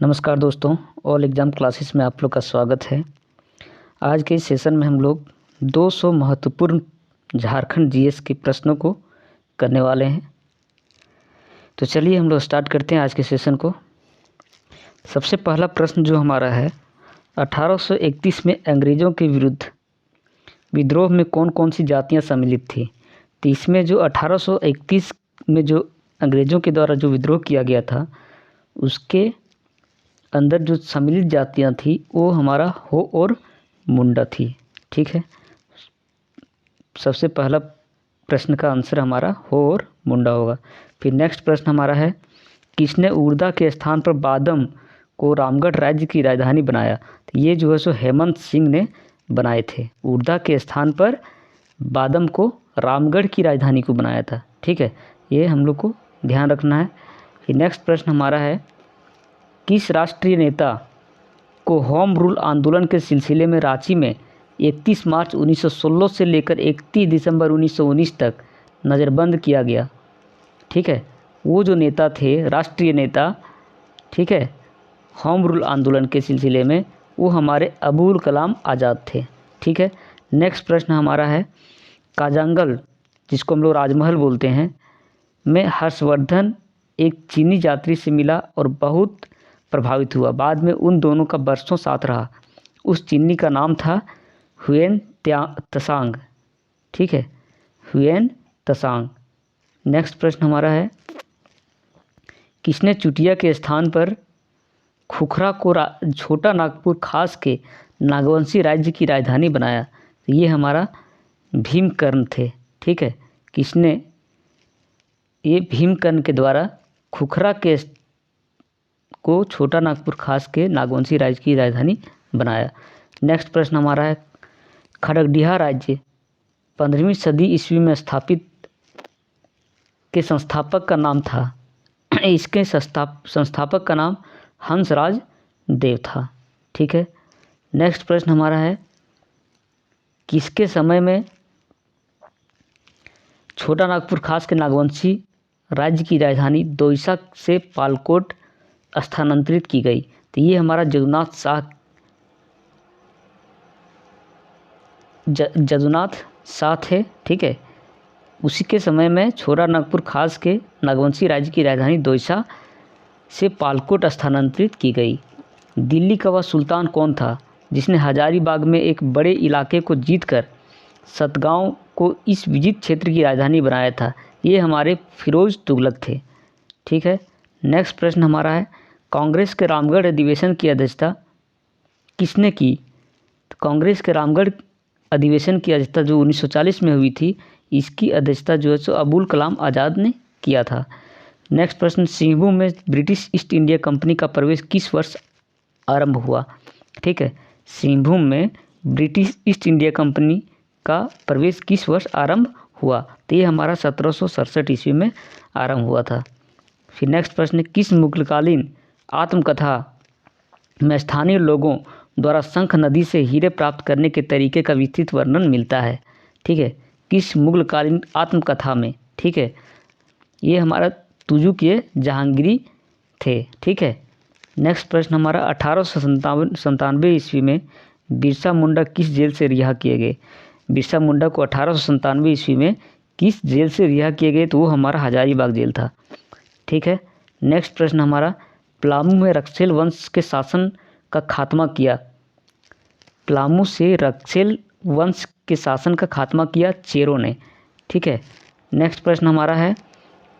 नमस्कार दोस्तों, all exam classes में आप लोग का स्वागत है। आज के इस सेशन में हम लोग 200 महत्वपूर्ण झारखंड जीएस के प्रश्नों को करने वाले हैं। तो चलिए हम लोग स्टार्ट करते हैं आज के सेशन को। सबसे पहला प्रश्न जो हमारा है, 1831 में अंग्रेज़ों के विरुद्ध विद्रोह में कौन कौन सी जातियाँ सम्मिलित थी। तो इसमें जो 1831 में जो अंग्रेज़ों के द्वारा जो विद्रोह किया गया था, उसके अंदर जो सम्मिलित जातियाँ थी वो हमारा हो और मुंडा थी। ठीक है, सबसे पहला प्रश्न का आंसर हमारा हो और मुंडा होगा। फिर नेक्स्ट प्रश्न हमारा है, किसने उड़दा के स्थान पर बादम को रामगढ़ राज्य की राजधानी बनाया। तो ये जो है सो हेमंत सिंह ने बनाए थे। उड़दा के स्थान पर बादम को रामगढ़ की राजधानी को बनाया था। ठीक है, ये हम लोग को ध्यान रखना है। फिर नेक्स्ट प्रश्न हमारा है, किस राष्ट्रीय नेता को होम रूल आंदोलन के सिलसिले में रांची में 31 मार्च 1916 से लेकर 31 दिसंबर 1919 तक नज़रबंद किया गया। ठीक है, वो जो नेता थे, राष्ट्रीय नेता, ठीक है, होम रूल आंदोलन के सिलसिले में, वो हमारे अबुल कलाम आज़ाद थे। ठीक है, नेक्स्ट प्रश्न हमारा है, काजांगल, जिसको हम लोग राजमहल बोलते हैं, में हर्षवर्धन एक चीनी यात्री से मिला और बहुत प्रभावित हुआ। बाद में उन दोनों का बरसों साथ रहा। उस चीनी का नाम था हुएन त्सांग। ठीक है, हुएन त्सांग। नेक्स्ट प्रश्न हमारा है, किसने चुटिया के स्थान पर खुखरा को छोटा नागपुर खास के नागवंशी राज्य की राजधानी बनाया। तो ये हमारा भीमकर्ण थे। ठीक है, किसने ये भीमकर्ण के द्वारा खुखरा के को छोटा नागपुर खास के नागवंशी राज्य की राजधानी बनाया। नेक्स्ट प्रश्न हमारा है, खड़गडिहा राज्य 15वीं सदी ईस्वी में स्थापित के संस्थापक का नाम था। इसके संस्थापक का नाम हंसराज देव था। ठीक है, नेक्स्ट प्रश्न हमारा है, किसके समय में छोटा नागपुर खास के नागवंशी राज्य की राजधानी दोईसा से पालकोट स्थानांतरित की गई। तो ये हमारा जदुनाथ शाह थे। ठीक है, उसी के समय में छोटा नागपुर खास के नागवंशी राज्य की राजधानी दोईसा से पालकोट स्थानांतरित की गई। दिल्ली का वह सुल्तान कौन था जिसने हजारीबाग में एक बड़े इलाके को जीतकर सतगांव को इस विजित क्षेत्र की राजधानी बनाया था। ये हमारे फिरोज तुगलक थे। ठीक है, नेक्स्ट प्रश्न हमारा है, कांग्रेस के रामगढ़ अधिवेशन की अध्यक्षता किसने की। तो कांग्रेस के रामगढ़ अधिवेशन की अध्यक्षता जो 1940 में हुई थी, इसकी अध्यक्षता जो है सो अबुल कलाम आज़ाद ने किया था। नेक्स्ट प्रश्न, सिंहभूम में ब्रिटिश ईस्ट इंडिया कंपनी का प्रवेश किस वर्ष आरंभ हुआ। ठीक है, सिंहभूम में ब्रिटिश ईस्ट इंडिया कंपनी का प्रवेश किस वर्ष आरंभ हुआ। तो ये हमारा 1767 ईस्वी में आरंभ हुआ था। फिर नेक्स्ट प्रश्न, किस मुगलकालीन आत्मकथा में स्थानीय लोगों द्वारा शंख नदी से हीरे प्राप्त करने के तरीके का विस्तृत वर्णन मिलता है। ठीक है, किस मुगलकालीन आत्मकथा में। ठीक है, ये हमारा तुजुक ये जहांगीरी थे। ठीक है, नेक्स्ट प्रश्न हमारा, 1897 ईस्वी में बिरसा मुंडा किस जेल से रिहा किए गए। बिरसा मुंडा को 1897 ईस्वी में किस जेल से रिहा किए गए। तो वो हमारा हजारीबाग जेल था। ठीक है, नेक्स्ट प्रश्न हमारा, पलामू में रक्सेल वंश के शासन का खात्मा किया। पलामू से रक्सेल वंश के शासन का खात्मा किया चेरों ने। ठीक है, नेक्स्ट प्रश्न हमारा है,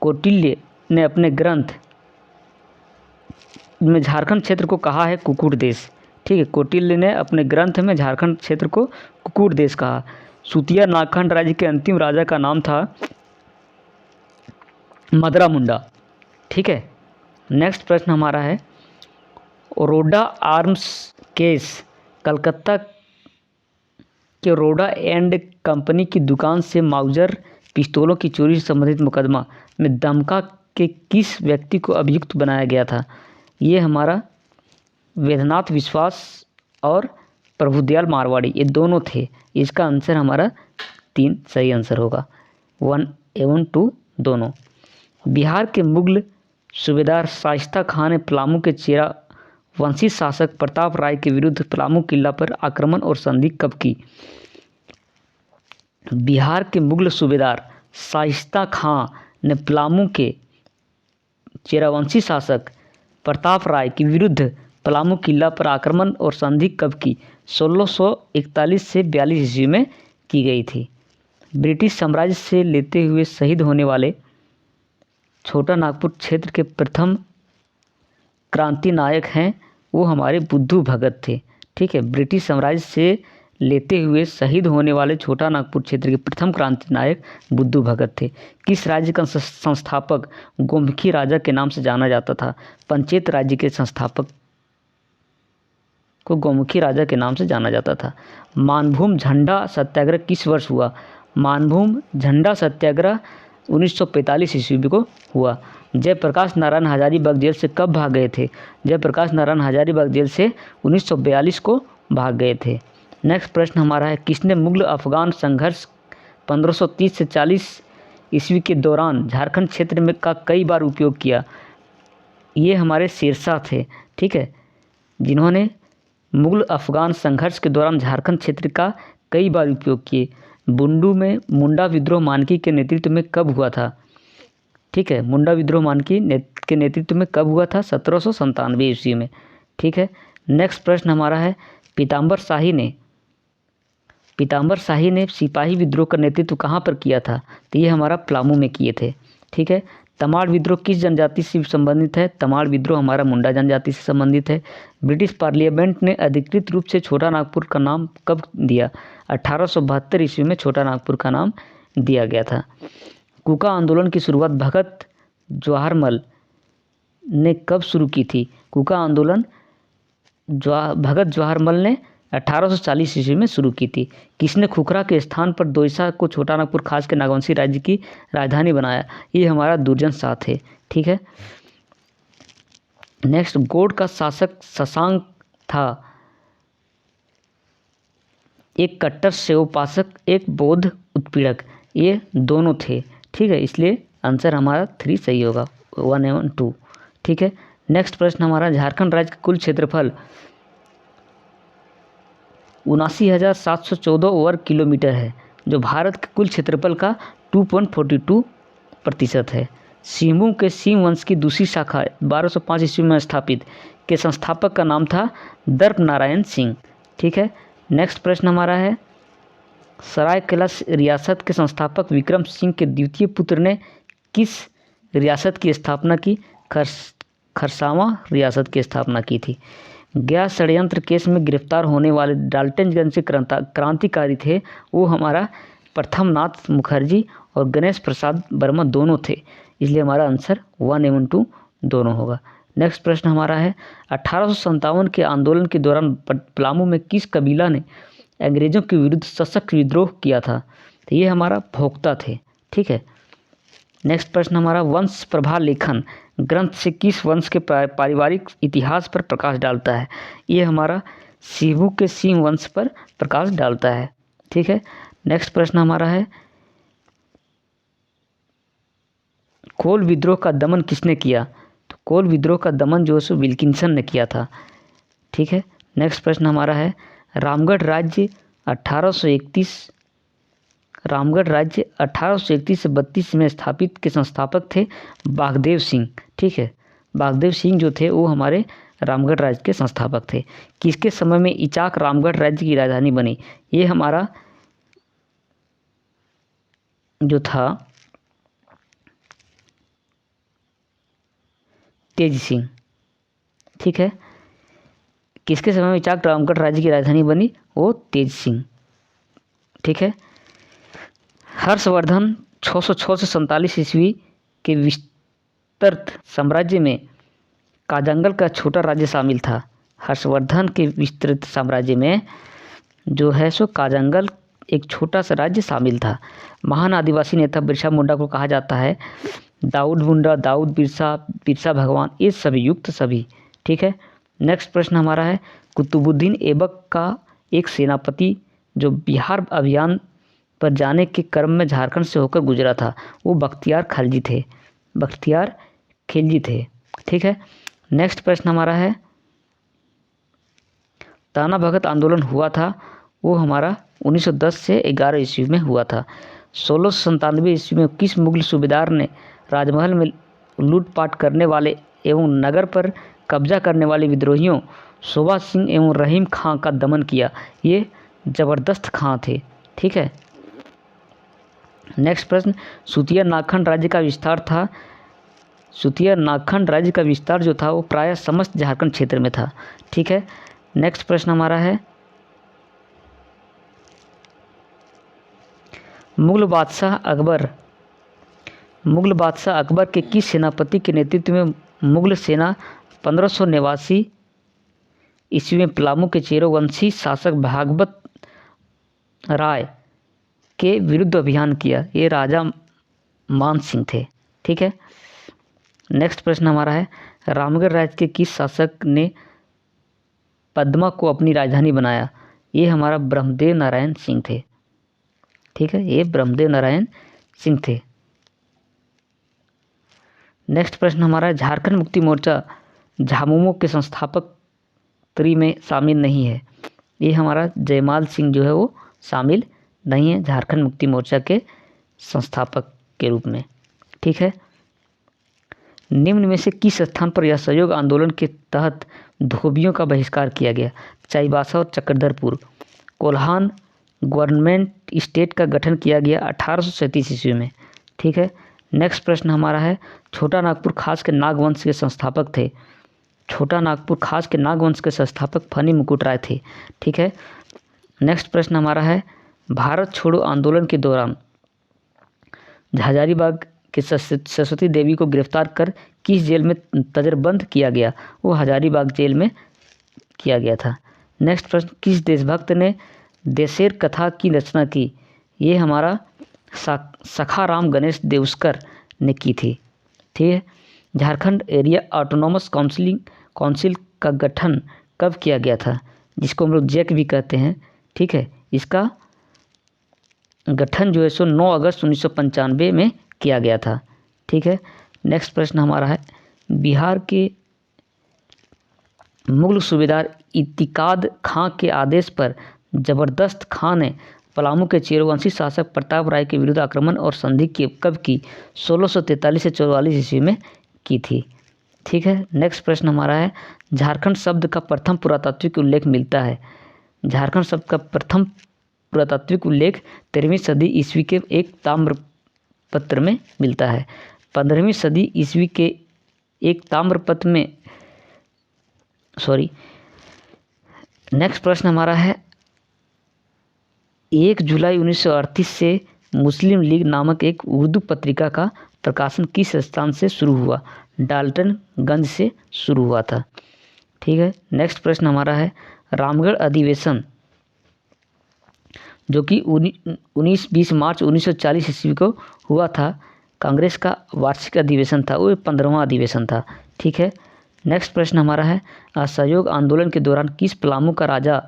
कौटिल्य ने अपने ग्रंथ में झारखंड क्षेत्र को कहा है कुकुर देश। ठीक है, कौटिल्य ने अपने ग्रंथ में झारखंड क्षेत्र को कुकुर देश कहा। सुतिया नागखंड राज्य के अंतिम राजा का नाम था मदरा मुंडा। ठीक है, नेक्स्ट प्रश्न हमारा है, रोडा आर्म्स केस कलकत्ता के रोडा एंड कंपनी की दुकान से माउजर पिस्तौलों की चोरी से संबंधित मुकदमा में दमका के किस व्यक्ति को अभियुक्त बनाया गया था। ये हमारा वेदनाथ विश्वास और प्रभुदयाल मारवाड़ी, ये दोनों थे। इसका आंसर हमारा 3 सही आंसर होगा, 1 एवं 2 दोनों। बिहार के मुगल सूबेदार शाइस्ता खान ने पलामू के चेरा वंशी शासक प्रताप राय के विरुद्ध पलामू किला पर आक्रमण और संधि कब की? बिहार के मुगल सूबेदार शाइस्ता खां ने पलामू के चेरावंशी शासक प्रताप राय के विरुद्ध पलामू किला पर आक्रमण और संधि कब की? 1641 से 42 ईस्वी में की गई थी। ब्रिटिश साम्राज्य से लेते हुए शहीद होने वाले छोटा नागपुर क्षेत्र के प्रथम क्रांति नायक हैं वो हमारे बुद्धू भगत थे। ठीक है, ब्रिटिश साम्राज्य से लेते हुए शहीद होने वाले छोटा नागपुर क्षेत्र के प्रथम क्रांति नायक बुद्धू भगत थे। किस राज्य का संस्थापक गोमुखी राजा के नाम से जाना जाता था? पंचेत राज्य के संस्थापक को गोमुखी राजा के नाम से जाना जाता था। मानभूम झंडा सत्याग्रह किस वर्ष हुआ? मानभूम झंडा सत्याग्रह 1945 ईस्वी को हुआ। जयप्रकाश नारायण हजारीबाग जेल से कब भाग गए थे? जयप्रकाश नारायण हजारीबाग जेल से 1942 को भाग गए थे। नेक्स्ट प्रश्न हमारा है, किसने मुगल अफगान संघर्ष 1530 से 40 ईस्वी के दौरान झारखंड क्षेत्र में का कई बार उपयोग किया? ये हमारे शेरशाह थे। ठीक है, जिन्होंने मुगल अफगान संघर्ष के दौरान झारखंड क्षेत्र का कई बार उपयोग किए। बुंडू में मुंडा विद्रोह मानकी के नेतृत्व में कब हुआ था? ठीक है, मुंडा विद्रोह मानकी के नेतृत्व में कब हुआ था? 1797 ईस्वी में। ठीक है, नेक्स्ट प्रश्न हमारा है, पीताम्बर शाही ने सिपाही विद्रोह का नेतृत्व कहाँ पर किया था? तो ये हमारा पलामू में किए थे। ठीक है, तमाड़ विद्रोह किस जनजाति से संबंधित है? तमाड़ विद्रोह हमारा मुंडा जनजाति से संबंधित है। ब्रिटिश पार्लियामेंट ने अधिकृत रूप से छोटा नागपुर का नाम कब दिया? 1872 ईस्वी में छोटा नागपुर का नाम दिया गया था। कूका आंदोलन की शुरुआत भगत जवाहरमल ने कब शुरू की थी? कूका आंदोलन भगत जवाहरमल ने 1840 ईस्वी में शुरू की थी। किसने खुखरा के स्थान पर दोईसा को छोटा नागपुर खास के नागवंशी राज्य की राजधानी बनाया? ये हमारा दुर्जन शाह थे। ठीक है, नेक्स्ट, गौड़ का शासक शशांक था एक कट्टर शैव उपासक, एक बौद्ध उत्पीड़क? ये दोनों थे। ठीक है, इसलिए आंसर हमारा 3 सही होगा, 1 एवं 2। ठीक है, नेक्स्ट प्रश्न हमारा, झारखंड राज्य का कुल क्षेत्रफल 79,714 वर्ग किलोमीटर है, जो भारत के कुल क्षेत्रफल का 2.42% है। सिंहभूम के सिंह वंश की दूसरी शाखा 1205 ईस्वी में स्थापित के संस्थापक का नाम था दर्प नारायण सिंह। ठीक है, नेक्स्ट प्रश्न हमारा है, सरायकेला रियासत के संस्थापक विक्रम सिंह के द्वितीय पुत्र ने किस रियासत की स्थापना की? खरसावां रियासत की स्थापना की थी। गया षड्यंत्र केस में गिरफ्तार होने वाले डाल्टनगंज से क्रांतिकारी थे वो हमारा प्रथमनाथ मुखर्जी और गणेश प्रसाद वर्मा दोनों थे, इसलिए हमारा आंसर 1 एवं 2 दोनों होगा। नेक्स्ट प्रश्न हमारा है, 1857 के आंदोलन के दौरान पलामू में किस कबीला ने अंग्रेजों के विरुद्ध सशक्त विद्रोह किया था? तो ये हमारा भोक्ता थे। ठीक है, नेक्स्ट प्रश्न हमारा, वंश प्रभा लेखन ग्रंथ से किस वंश के पारिवारिक इतिहास पर प्रकाश डालता है? ये हमारा सिंहभूम के सिंह वंश पर प्रकाश डालता है। ठीक है, नेक्स्ट प्रश्न हमारा है, कोल विद्रोह का दमन किसने किया? तो कोल विद्रोह का दमन जो है विल्किंसन ने किया था। ठीक है, नेक्स्ट प्रश्न हमारा है, रामगढ़ राज्य 1831 से 32 में स्थापित के संस्थापक थे बागदेव सिंह। ठीक है, बागदेव सिंह जो थे वो हमारे रामगढ़ राज्य के संस्थापक थे। किसके समय में इचाक रामगढ़ राज्य की राजधानी बनी? ये हमारा जो था तेज सिंह। ठीक है, किसके समय में इचाक रामगढ़ राज्य की राजधानी बनी? वो तेज सिंह। ठीक है, हर्षवर्धन 606 से 47 ईस्वी के विस्तृत साम्राज्य में काजंगल का छोटा राज्य शामिल था। हर्षवर्धन के विस्तृत साम्राज्य में जो है सो काजंगल एक छोटा सा राज्य शामिल था। महान आदिवासी नेता बिरसा मुंडा को कहा जाता है दाऊद मुंडा, दाऊद बिरसा, बिरसा भगवान, ये सभी युक्त सभी। ठीक है, नेक्स्ट प्रश्न हमारा है, कुतुबुद्दीन ऐबक का एक सेनापति जो बिहार अभियान पर जाने के क्रम में झारखंड से होकर गुजरा था वो बख्तियार खिलजी थे। ठीक है, नेक्स्ट प्रश्न हमारा है, ताना भगत आंदोलन हुआ था वो हमारा 1910 से 11 ईस्वी में हुआ था। 1697 ईस्वी में किस मुगल सूबेदार ने राजमहल में लूटपाट करने वाले एवं नगर पर कब्जा करने वाले विद्रोहियों शोभा सिंह एवं रहीम खां का दमन किया? ये ज़बरदस्त खां थे। ठीक है, नेक्स्ट प्रश्न, सुतिया नागखंड राज्य का विस्तार था। सुतिया नागखंड राज्य का विस्तार जो था वो प्रायः समस्त झारखंड क्षेत्र में था। ठीक है, नेक्स्ट प्रश्न हमारा है, मुगल बादशाह अकबर के किस सेनापति के नेतृत्व में मुगल सेना 1589 ईस्वी में पलामू के चेरोवंशी शासक भागवत राय के विरुद्ध अभियान किया? ये राजा मान सिंह थे। ठीक है, नेक्स्ट प्रश्न हमारा है, रामगढ़ राज्य के किस शासक ने पद्मा को अपनी राजधानी बनाया? ये हमारा ब्रह्मदेव नारायण सिंह थे। ठीक है, ये ब्रह्मदेव नारायण सिंह थे। नेक्स्ट प्रश्न हमारा है, झारखंड मुक्ति मोर्चा झामुमो के संस्थापक 3 में शामिल नहीं है? ये हमारा जयमाल सिंह जो है वो शामिल नहीं है झारखंड मुक्ति मोर्चा के संस्थापक के रूप में। ठीक है, निम्न में से किस स्थान पर यह सहयोग आंदोलन के तहत धोबियों का बहिष्कार किया गया? चाईबासा और चक्रधरपुर। कोल्हान गवर्नमेंट स्टेट का गठन किया गया 1837 ईस्वी में। ठीक है, नेक्स्ट प्रश्न हमारा है, छोटा नागपुर खास के नागवंश के संस्थापक थे? छोटा नागपुर खास के नागवंश के संस्थापक फनी मुकुट राय थे। ठीक है, नेक्स्ट प्रश्न हमारा है, भारत छोड़ो आंदोलन के दौरान हजारीबाग के सरस्वती देवी को गिरफ्तार कर किस जेल में तजरबंद किया गया? वो हजारीबाग जेल में किया गया था। नेक्स्ट प्रश्न, किस देशभक्त ने देशेर कथा की रचना की? ये हमारा सखाराम गणेश देउस्कर ने की थी। ठीक है, झारखंड एरिया ऑटोनॉमस काउंसिल का गठन कब किया गया था? जिसको हम लोग जैक भी कहते हैं। ठीक है, इसका गठन जो है सो 9 अगस्त 1995 में किया गया था। ठीक है, नेक्स्ट प्रश्न हमारा है, बिहार के मुगल सूबेदार इतिकाद खां के आदेश पर ज़बरदस्त खां ने पलामू के चेरोवंशी शासक प्रताप राय के विरुद्ध आक्रमण और संधि कब की? 1643 से 44 ईस्वी में की थी। ठीक है, नेक्स्ट प्रश्न हमारा है, झारखंड शब्द का प्रथम पुरातात्विक उल्लेख मिलता है? झारखंड शब्द का प्रथम पुरातात्विक उल्लेख 13वीं सदी ईस्वी के एक ताम्र पत्र में मिलता है। 15वीं सदी ईस्वी के एक ताम्रपत्र में नेक्स्ट प्रश्न हमारा है, 1 जुलाई 1938 से मुस्लिम लीग नामक एक उर्दू पत्रिका का प्रकाशन किस स्थान से शुरू हुआ? डाल्टनगंज से शुरू हुआ था। ठीक है, नेक्स्ट प्रश्न हमारा है, रामगढ़ अधिवेशन जो कि 19-20 मार्च 1940 ईस्वी को हुआ था, कांग्रेस का वार्षिक अधिवेशन था, वो 15वां अधिवेशन था। ठीक है, नेक्स्ट प्रश्न हमारा है, असहयोग आंदोलन के दौरान किस पलामू का राजा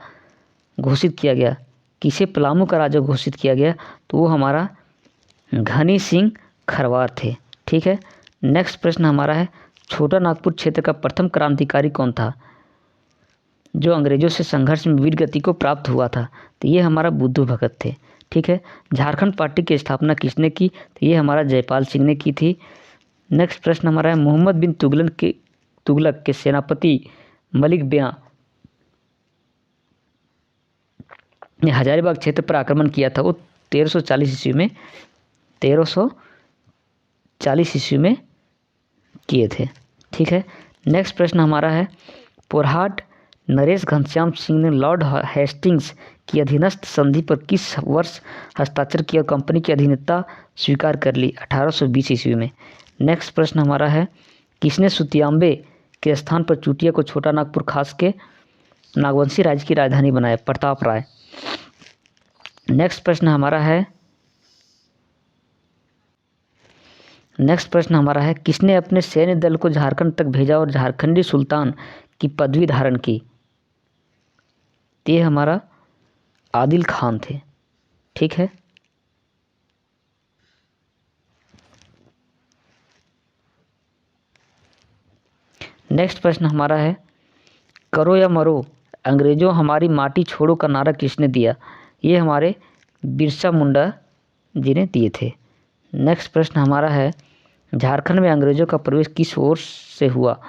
घोषित किया गया? किसे पलामू का राजा घोषित किया गया? तो वो हमारा घनी सिंह खरवार थे। ठीक है, नेक्स्ट प्रश्न हमारा है, छोटा नागपुर क्षेत्र का प्रथम क्रांतिकारी कौन था जो अंग्रेजों से संघर्ष में वीर गति को प्राप्त हुआ था? तो ये हमारा बुद्धू भगत थे। ठीक है, झारखंड पार्टी की स्थापना किसने की? तो ये हमारा जयपाल सिंह ने की थी। नेक्स्ट प्रश्न हमारा है, मोहम्मद बिन तुगलक के सेनापति मलिक ब्यां ने हजारीबाग क्षेत्र पर आक्रमण किया था, वो 1340 ईस्वी में किए थे। ठीक है, नेक्स्ट प्रश्न हमारा है, पोरहाट नरेश घनश्याम सिंह ने लॉर्ड हेस्टिंग्स की अधीनस्थ संधि पर किस वर्ष हस्ताक्षर किया और कंपनी की अधीनता स्वीकार कर ली? 1820 ईस्वी में। नेक्स्ट प्रश्न हमारा है, किसने सुतियांबे के स्थान पर चुटिया को छोटा नागपुर खास के नागवंशी राज्य की राजधानी बनाया? प्रताप राय। नेक्स्ट प्रश्न हमारा है, किसने अपने सैन्य दल को झारखंड तक भेजा और झारखंडी सुल्तान की पदवी धारण की? ये हमारा आदिल खान थे। ठीक है, नेक्स्ट प्रश्न हमारा है, करो या मरो अंग्रेजों हमारी माटी छोड़ो का नारा किसने दिया? ये हमारे बिरसा मुंडा जी ने दिए थे। नेक्स्ट प्रश्न हमारा है, झारखंड में अंग्रेजों का प्रवेश किस ओर से हुआ?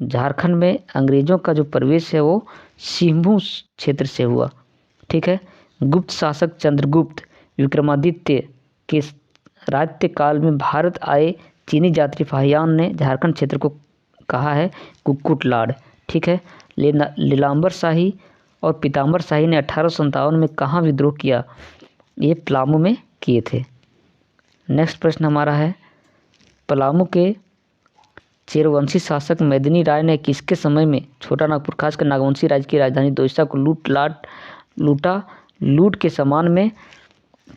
झारखंड में अंग्रेजों का जो प्रवेश है वो सिंहभूम क्षेत्र से हुआ। ठीक है। गुप्त शासक चंद्रगुप्त विक्रमादित्य के राज्यकाल में भारत आए चीनी यात्री फाहियान ने झारखंड क्षेत्र को कहा है कुक्कुट लाड। ठीक है। लीलांबर शाही और पीताम्बर शाही ने 1857 में कहाँ विद्रोह किया? ये पलामू में किए थे। नेक्स्ट प्रश्न हमारा है, पलामू के चेरवंशी शासक मेदिनी राय ने किसके समय में छोटा नागपुर खासकर नागवंशी राज्य की राजधानी दोईसा को लूट के सामान में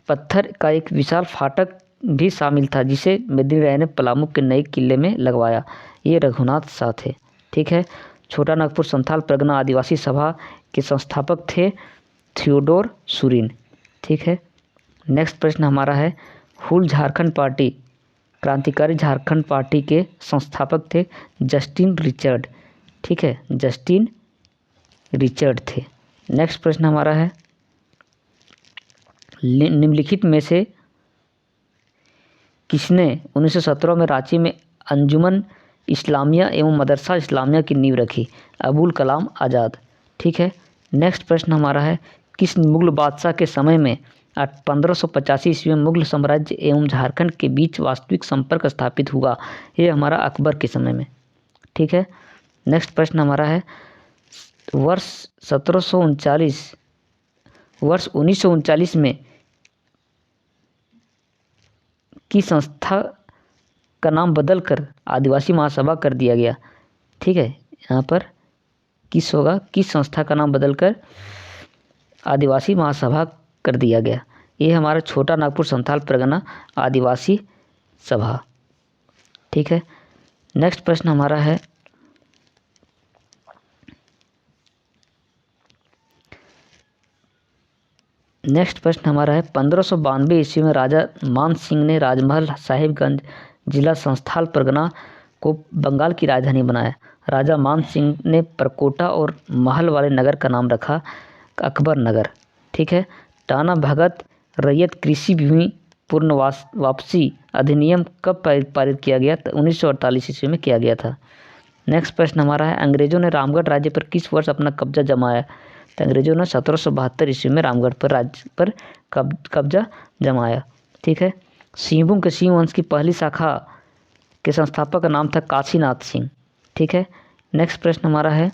पत्थर का एक विशाल फाटक भी शामिल था, जिसे मेदिनी राय ने पलामू के नए किले में लगवाया? ये रघुनाथ शाह थे। ठीक है। छोटा नागपुर संथाल परगना आदिवासी सभा के संस्थापक थे थियोडोर सुरीन। ठीक है। नेक्स्ट प्रश्न हमारा है, हुल झारखंड पार्टी क्रांतिकारी झारखंड पार्टी के संस्थापक थे जस्टिन रिचर्ड। ठीक है, जस्टिन रिचर्ड थे। नेक्स्ट प्रश्न हमारा है, निम्नलिखित में से किसने 1917 में रांची में अंजुमन इस्लामिया एवं मदरसा इस्लामिया की नींव रखी? अबुल कलाम आज़ाद। ठीक है। नेक्स्ट प्रश्न हमारा है, किस मुगल बादशाह के समय में 1585 ईस्वी में मुगल साम्राज्य एवं झारखंड के बीच वास्तविक संपर्क स्थापित हुआ? ये हमारा अकबर के समय में। ठीक है। नेक्स्ट प्रश्न हमारा है, वर्ष 1939 में की संस्था का नाम बदलकर आदिवासी महासभा कर दिया गया? ठीक है, यहाँ पर किस होगा, किस संस्था का नाम बदलकर आदिवासी महासभा कर दिया गया? ये हमारा छोटा नागपुर संथाल परगना आदिवासी सभा। ठीक है। नेक्स्ट प्रश्न हमारा है, नेक्स्ट प्रश्न हमारा है 1592 ईस्वी में राजा मान सिंह ने राजमहल साहिबगंज जिला संथाल परगना को बंगाल की राजधानी बनाया। राजा मान सिंह ने परकोटा और महल वाले नगर का नाम रखा अकबर नगर। ठीक है। टाना भगत रैयत कृषि भूमि पूर्ण वापसी अधिनियम कब पारित किया गया? 1948 ईस्वी में किया गया था। नेक्स्ट प्रश्न हमारा है, अंग्रेजों ने रामगढ़ राज्य पर किस वर्ष अपना कब्जा जमाया? तो अंग्रेजों ने 1772 ईस्वी में रामगढ़ पर राज्य पर कब्जा जमाया। ठीक है। सिंहभूम के सिंह वंश की पहली शाखा के संस्थापक का नाम था काशीनाथ सिंह। ठीक है। नेक्स्ट प्रश्न हमारा है,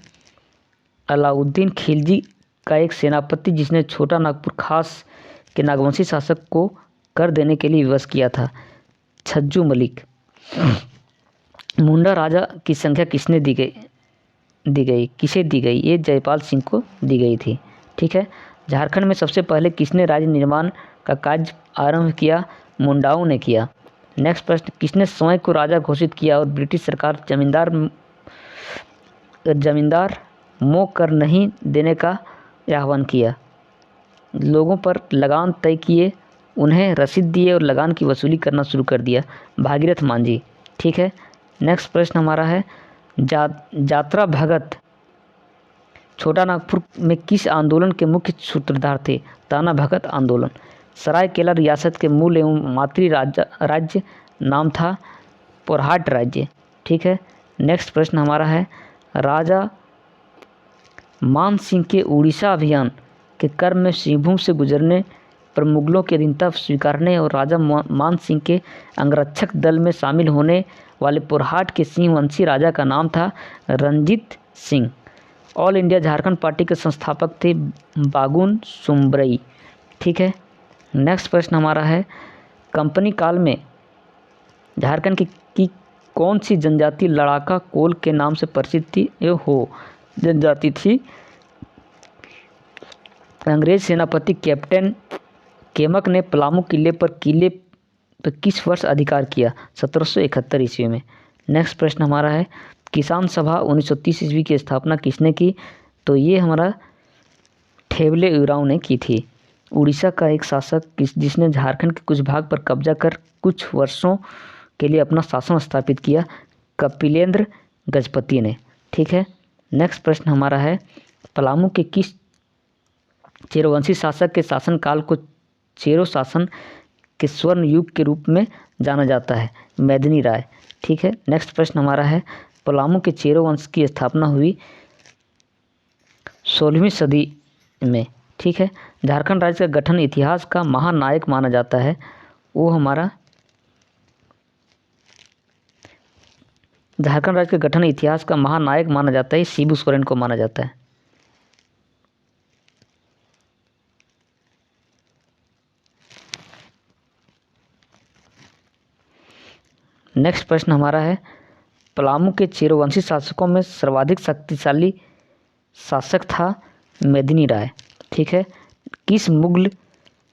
अलाउद्दीन खिलजी का एक सेनापति जिसने छोटा नागपुर खास के नागवंशी शासक को कर देने के लिए विवश किया था? छज्जू मलिक। मुंडा राजा की संख्या किसने दी गई? ये जयपाल सिंह को दी गई थी। ठीक है। झारखंड में सबसे पहले किसने राज्य निर्माण का कार्य आरंभ किया? मुंडाओं ने किया। नेक्स्ट प्रश्न, किसने स्वयं को राजा घोषित किया और ब्रिटिश सरकार जमींदार मोह कर नहीं देने का आह्वान किया? लोगों पर लगान तय किए, उन्हें रसीद दिए और लगान की वसूली करना शुरू कर दिया? भागीरथ मांझी। ठीक है। नेक्स्ट प्रश्न हमारा है, जात्रा भगत छोटा नागपुर में किस आंदोलन के मुख्य सूत्रधार थे? ताना भगत आंदोलन। सरायकेला रियासत के मूल एवं मातृ राज्य नाम था पोरहाट राज्य। ठीक है। नेक्स्ट प्रश्न हमारा है, राजा मान सिंह के उड़ीसा अभियान के क्रम में सिंहभूम से गुजरने पर मुगलों की अधीनता स्वीकारने और राजा मान सिंह के अंगरक्षक दल में शामिल होने वाले पोरहाट के सिंहवंशी राजा का नाम था Ranjit Singh. All India Jharkhand party के संस्थापक थे बागुन सुम्बरई। ठीक है। नेक्स्ट प्रश्न हमारा है, कंपनी काल में झारखंड की कौन सी जनजाति लड़ाका कोल के नाम से प्रसिद्ध थी? जनजाति थी अंग्रेज सेनापति कैप्टन केमक ने पलामू किले पर किस वर्ष अधिकार किया? 1771 ईस्वी में। नेक्स्ट प्रश्न हमारा है, किसान सभा 1930 ईस्वी की स्थापना किसने की? तो ये हमारा ठेवले उरांव ने की थी। उड़ीसा का एक शासक जिसने झारखंड के कुछ भाग पर कब्जा कर कुछ वर्षों के लिए अपना शासन स्थापित किया? कपिलेंद्र गजपति ने। ठीक है। नेक्स्ट प्रश्न हमारा है, पलामू के किस चेरोवंशी शासक के शासनकाल को चेरो शासन के स्वर्ण युग के रूप में जाना जाता है? मेदिनी राय। ठीक है, नेक्स्ट प्रश्न हमारा है, पलामू के चेरो वंश की स्थापना हुई 16वीं सदी में। ठीक है, झारखंड राज्य का गठन इतिहास का महानायक माना जाता है, वो हमारा झारखंड राज्य के गठन इतिहास का महानायक माना जाता है, शिबू सोरेन को माना जाता है। नेक्स्ट प्रश्न हमारा है, पलामू के चेरोवंशी शासकों में सर्वाधिक शक्तिशाली शासक था मेदिनी राय। ठीक है, किस मुगल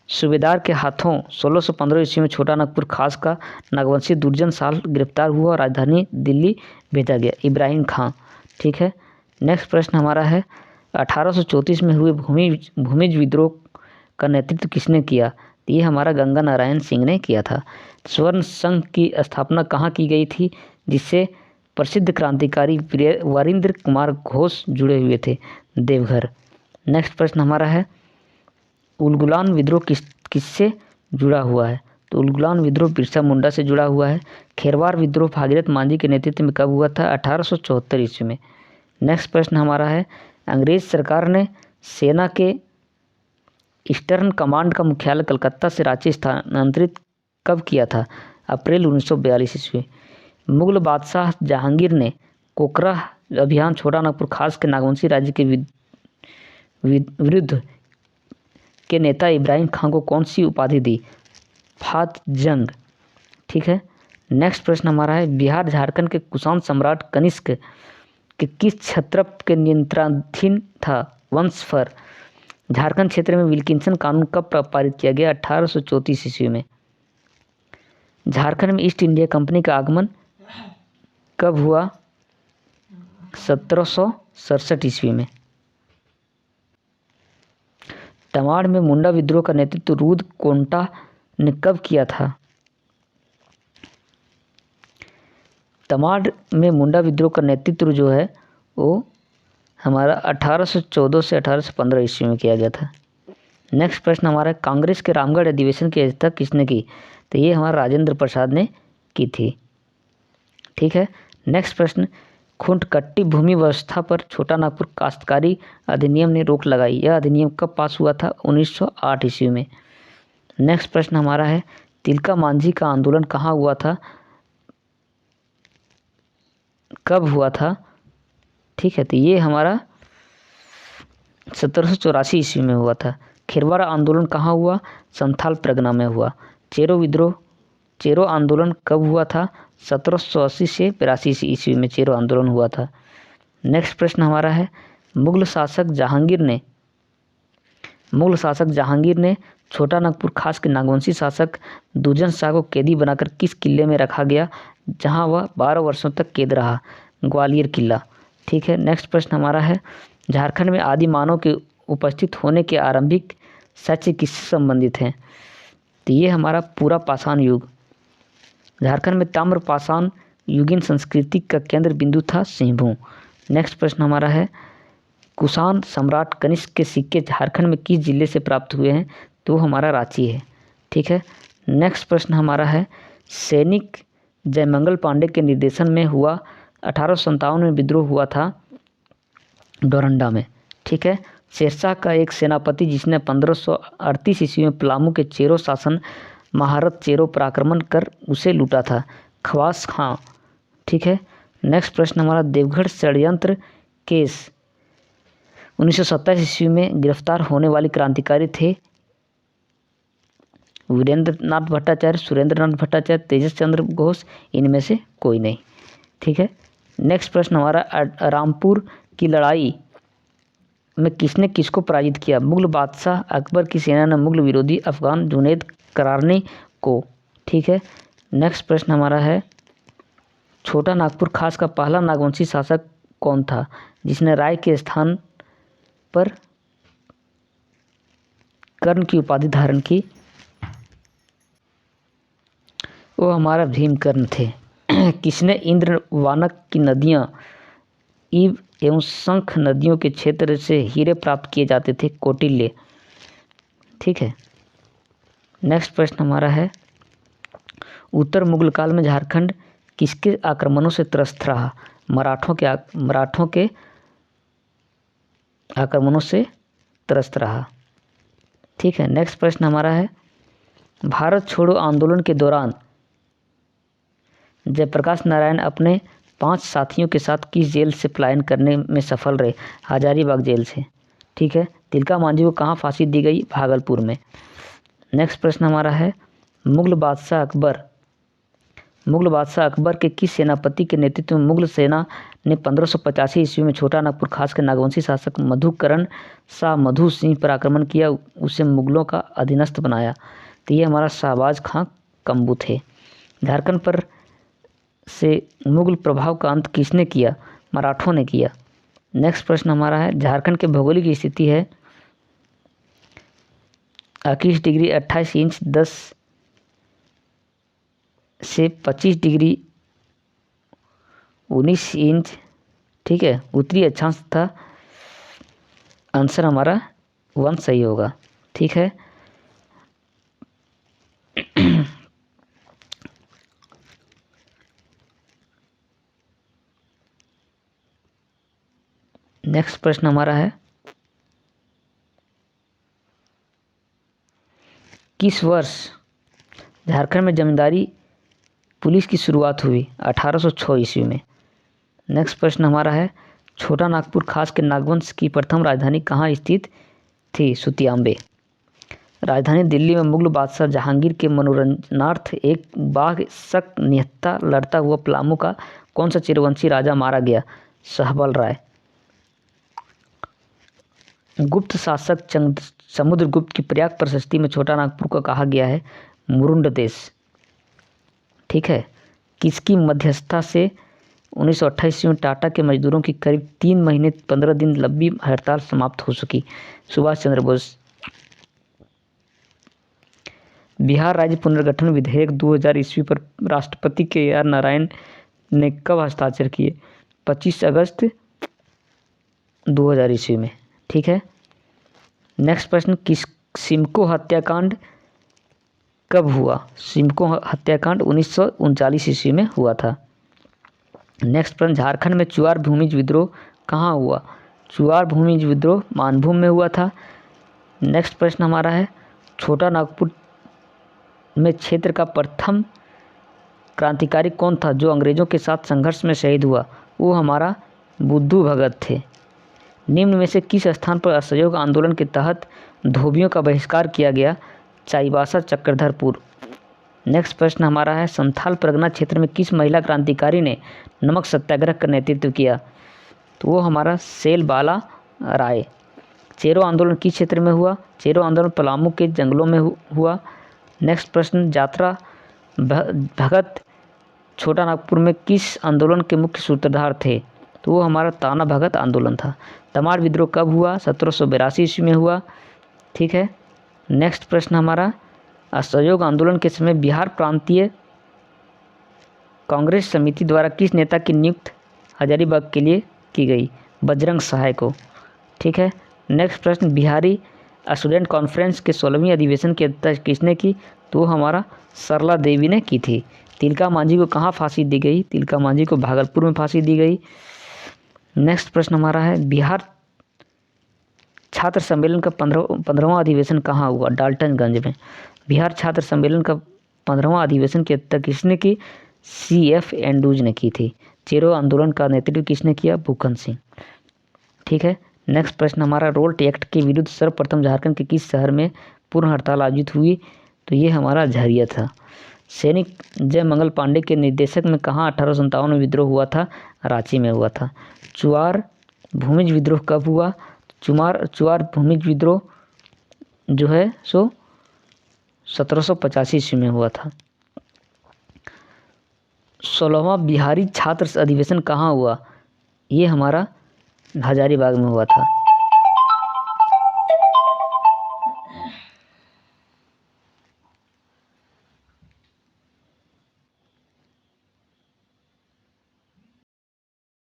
सूबेदार के हाथों 1615 ईस्वी में छोटा नागपुर खास का नागवंशी दुर्जन साल गिरफ्तार हुआ और राजधानी दिल्ली भेजा गया? इब्राहिम खां। ठीक है, नेक्स्ट प्रश्न हमारा है, 1834 में हुए भूमिज विद्रोह का नेतृत्व किसने किया? ये हमारा गंगा नारायण सिंह ने किया था। स्वर्ण संघ की स्थापना कहाँ की गई थी, जिससे प्रसिद्ध क्रांतिकारी वीरेंद्र कुमार घोष जुड़े हुए थे? देवघर। नेक्स्ट प्रश्न हमारा है, उलगुलान विद्रोह किससे जुड़ा हुआ है? तो उलगुलान विद्रोह बिरसा मुंडा से जुड़ा हुआ है। खेरवार विद्रोह भागीरथ मांझी के नेतृत्व में कब हुआ था? 1874 ईस्वी में। नेक्स्ट प्रश्न हमारा है, अंग्रेज सरकार ने सेना के ईस्टर्न कमांड का मुख्यालय कलकत्ता से रांची स्थानांतरित कब किया था? अप्रैल 1942 ईस्वी। मुगल बादशाह जहांगीर ने कोकरा अभियान छोटा नागपुर खास के नागवंशी राज्य के विरुद्ध के नेता इब्राहिम खां को कौन सी उपाधि दी? फात जंग। ठीक है, नेक्स्ट प्रश्न हमारा है, बिहार झारखंड के कुषाण सम्राट कनिष्क के किस क्षत्रप के नियंत्रणाधीन था वंशफर? झारखंड क्षेत्र में विल्किंसन कानून कब पारित किया गया? 1834 ईस्वी में। झारखंड में ईस्ट इंडिया कंपनी का आगमन कब हुआ? 1767 ईस्वी में। तमाड़ में मुंडा विद्रोह का नेतृत्व रूद कोंटा ने कब किया था? तमाड़ में मुंडा विद्रोह का नेतृत्व जो है वो हमारा 1814 से 1815 ईस्वी में किया गया था। नेक्स्ट प्रश्न हमारा, कांग्रेस के रामगढ़ अधिवेशन की अध्यक्षता किसने की? तो ये हमारा राजेंद्र प्रसाद ने की थी। ठीक है, नेक्स्ट प्रश्न, खुंटकट्टी भूमि व्यवस्था पर छोटा नागपुर काश्तकारी अधिनियम ने रोक लगाई, यह अधिनियम कब पास हुआ था? 1908 ईस्वी में। नेक्स्ट प्रश्न हमारा है, तिलका मांझी का आंदोलन कहाँ हुआ था, कब हुआ था? ठीक है, तो ये हमारा 1784 ईस्वी में हुआ था। खिरवारा आंदोलन कहाँ हुआ? संथाल परगना में हुआ। चेरो आंदोलन कब हुआ था? 1780 से 82 ईस्वी में चेरो आंदोलन हुआ था। नेक्स्ट प्रश्न हमारा है, मुगल शासक जहांगीर ने छोटा नागपुर खास के नागवंशी शासक दुर्जन शाह को कैदी बनाकर किस किले में रखा गया, जहां वह 12 वर्षों तक कैद रहा? ग्वालियर किला। ठीक है, नेक्स्ट प्रश्न हमारा है, झारखंड में आदि मानव के उपस्थित होने के आरंभिक साक्ष्य किससे संबंधित हैं? तो ये हमारा पूरा पाषाण युग। झारखंड में ताम्र पाषाण युगीन संस्कृति का केंद्र बिंदु था सिंहभूम। नेक्स्ट प्रश्न हमारा है, कुषाण सम्राट कनिष्क के सिक्के झारखंड में किस जिले से प्राप्त हुए हैं? तो हमारा रांची है। ठीक है, नेक्स्ट प्रश्न हमारा है, सैनिक जयमंगल पांडे के निर्देशन में हुआ 1857 में विद्रोह हुआ था डोरंडा में। ठीक है, शेरशाह का एक सेनापति जिसने 1538 ईस्वी में पलामू के चेरो शासन महारत चेरो पर आक्रमण कर उसे लूटा था? खवास खां। ठीक है, नेक्स्ट प्रश्न हमारा, देवगढ़ षड्यंत्र केस 1927 ईस्वी में गिरफ्तार होने वाले क्रांतिकारी थे वीरेंद्र नाथ भट्टाचार्य, सुरेंद्र नाथ भट्टाचार्य, तेजस चंद्र घोष, इनमें से कोई नहीं। ठीक है, नेक्स्ट प्रश्न हमारा, रामपुर की लड़ाई में किसने किसको पराजित किया? मुगल बादशाह अकबर की सेना ने मुगल विरोधी अफगान जुनैद करारनी को। ठीक है, नेक्स्ट प्रश्न हमारा है, छोटा नागपुर खास का पहला नागवंशी शासक कौन था जिसने राय के स्थान पर कर्ण की उपाधि धारण की? वो हमारा भीमकर्ण थे। किसने इंद्रवानक की नदियाँ एवं शंख नदियों के क्षेत्र से हीरे प्राप्त किए जाते थे, कौटिल्य। ठीक है। नेक्स्ट प्रश्न हमारा है, उत्तर मुगल काल में झारखंड किसके आक्रमणों से त्रस्त रहा? मराठों के आक्रमणों से त्रस्त रहा। ठीक है। नेक्स्ट प्रश्न हमारा है, भारत छोड़ो आंदोलन के दौरान जयप्रकाश नारायण अपने 5 साथियों के साथ किस जेल से पलायन करने में सफल रहे? हजारीबाग जेल से। ठीक है। तिलका मांझी को कहाँ फांसी दी गई? भागलपुर में। नेक्स्ट प्रश्न हमारा है, मुगल बादशाह अकबर के किस सेनापति के नेतृत्व में मुगल सेना ने 1585 ईस्वी में छोटा नागपुर खास के नागवंशी शासक मधुकरण शाह मधु सिंह पर आक्रमण किया, उसे मुगलों का अधीनस्थ बनाया? तो ये हमारा शाहबाज खां कम्बू थे। झारखंड पर से मुगल प्रभाव का अंत किसने किया? मराठों ने किया। नेक्स्ट प्रश्न हमारा है, झारखंड के भौगोलिक स्थिति है 21 डिग्री 28 इंच 10 से 25 डिग्री 19 इंच। ठीक है। उत्तरी अक्षांश था। आंसर हमारा 1 सही होगा। ठीक है। नेक्स्ट प्रश्न हमारा है, किस वर्ष झारखंड में जमींदारी पुलिस की शुरुआत हुई? 1806 ईस्वी में। नेक्स्ट प्रश्न हमारा है, छोटा नागपुर खास के नागवंश की प्रथम राजधानी कहाँ स्थित थी? सुतियाम्बे। राजधानी दिल्ली में मुगल बादशाह जहांगीर के मनोरंजनार्थ एक बाघ शक निहत्था लड़ता हुआ पलामू का कौन सा चिरवंशी राजा मारा गया? सहबल राय। गुप्त शासक समुद्रगुप्त की प्रयाग प्रशस्ति में छोटा नागपुर को कहा गया है मुरुंड देश। ठीक है। किसकी मध्यस्थता से 1928 में टाटा के मजदूरों की करीब 3 महीने 15 दिन लंबी हड़ताल समाप्त हो सकी? सुभाष चंद्र बोस। बिहार राज्य पुनर्गठन विधेयक 2000 ईस्वी पर राष्ट्रपति KR नारायण ने कब हस्ताक्षर किए? 25 अगस्त 2000 ईस्वी में। ठीक है। नेक्स्ट प्रश्न, सिमको हत्याकांड कब हुआ? सिमको हत्याकांड 1939 ईस्वी में हुआ था। नेक्स्ट प्रश्न, झारखंड में चुआर भूमिज विद्रोह कहाँ हुआ? चुआर भूमिज विद्रोह मानभूम में हुआ था। नेक्स्ट प्रश्न हमारा है, छोटा नागपुर में क्षेत्र का प्रथम क्रांतिकारी कौन था जो अंग्रेजों के साथ संघर्ष में शहीद हुआ? वो हमारा बुद्धू भगत थे। निम्न में से किस स्थान पर असहयोग आंदोलन के तहत धोबियों का बहिष्कार किया गया? चाईबासा चक्रधरपुर। नेक्स्ट प्रश्न हमारा है, संथाल परगना क्षेत्र में किस महिला क्रांतिकारी ने नमक सत्याग्रह का नेतृत्व किया? तो वो हमारा सेलबाला राय। चेरो आंदोलन किस क्षेत्र में हुआ? चेरो आंदोलन पलामू के जंगलों में हुआ। नेक्स्ट प्रश्न, यात्रा भगत छोटा नागपुर में किस आंदोलन के मुख्य सूत्रधार थे? तो वो हमारा ताना भगत आंदोलन था। तमाड़ विद्रोह कब हुआ? 1782 ईस्वी में हुआ। ठीक है। नेक्स्ट प्रश्न हमारा, असहयोग आंदोलन के समय बिहार प्रांतीय कांग्रेस समिति द्वारा किस नेता की नियुक्ति हजारीबाग के लिए की गई? बजरंग सहाय को। ठीक है। नेक्स्ट प्रश्न, बिहारी स्टूडेंट कॉन्फ्रेंस के 16वीं अधिवेशन की अध्यक्षता किसने की? तो हमारा सरला देवी ने की थी। तिलका मांझी को कहाँ फांसी दी गई? तिलका मांझी को भागलपुर में फांसी दी गई। नेक्स्ट प्रश्न हमारा है, बिहार छात्र सम्मेलन का 15वां अधिवेशन कहाँ हुआ? डाल्टनगंज में। बिहार छात्र सम्मेलन का 15वां अधिवेशन की अध्यक्षता किसने की? CF एंडूज ने की थी। चेरो आंदोलन का नेतृत्व किसने किया? भूकन सिंह। ठीक है। नेक्स्ट प्रश्न हमारा, रोल्ट एक्ट के विरुद्ध सर्वप्रथम झारखंड के किस शहर में पूर्ण हड़ताल आयोजित हुई? तो ये हमारा झरिया था। सैनिक जय मंगल पांडे के निर्देशक में कहाँ 1857 में विद्रोह हुआ था? रांची में हुआ था। चुआर भूमिज विद्रोह कब हुआ? चुआर भूमिज विद्रोह जो है सो 1785 ईस्वी में हुआ था। 16वां बिहारी छात्र अधिवेशन कहाँ हुआ? ये हमारा हजारीबाग में हुआ था।